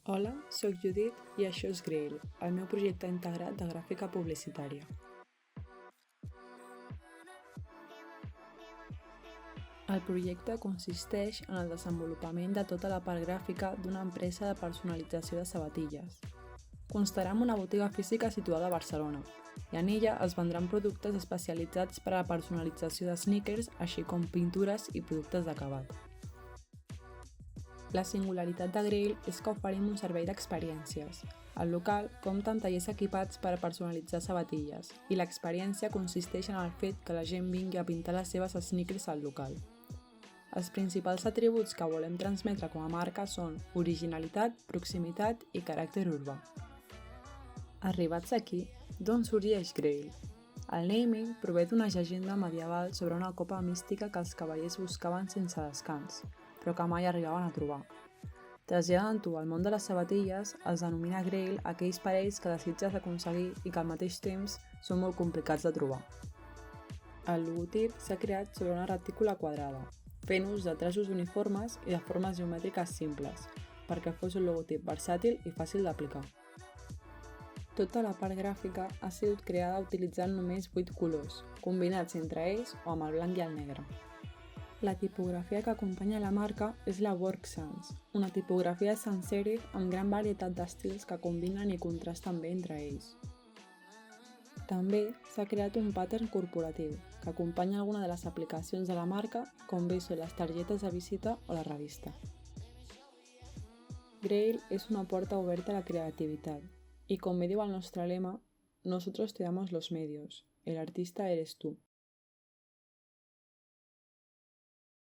Hola, sóc Judit i això és Grail, el meu projecte integrat de gràfica publicitària. El projecte consisteix en el desenvolupament de tota la part gràfica d'una empresa de personalització de sabatilles. Constarà en una botiga física situada a Barcelona, i en ella es vendran productes especialitzats per a la personalització de sneakers, així com pintures i productes d'acabat. La singularitat de Grail és que oferim un servei d'experiències. El local compta amb tallers equipats per a personalitzar sabatilles i l'experiència consisteix en el fet que la gent vingui a pintar les seves sneakers al local. Els principals atributs que volem transmetre com a marca són originalitat, proximitat i caràcter urbà. Arribats aquí, d'on sorgeix Grail? El naming prové d'una llegenda medieval sobre una copa mística que els cavallers buscaven sense descans, però que mai arribaven a trobar. Traslladant-ho al món de les sabatilles, es denomina Grail aquells parells que desitges aconseguir i que al mateix temps són molt complicats de trobar. El logotip s'ha creat sobre una retícula quadrada, fent ús de traços uniformes i de formes geomètriques simples, perquè fos un logotip versàtil i fàcil d'aplicar. Tota la part gràfica ha sigut creada utilitzant només 8 colors, combinats entre ells o amb el blanc i el negre. La tipografia que acompanya la marca és la Work Sans, una tipografia sans serif amb gran varietat d'estils que combinen i contrasten bé entre ells. També s'ha creat un pattern corporatiu, que acompanya alguna de les aplicacions de la marca, com bé són les targetes de visita o la revista. Grail és una porta oberta a la creativitat, y como diu el nostre lema, nosotros te damos los medios, el artista eres tú.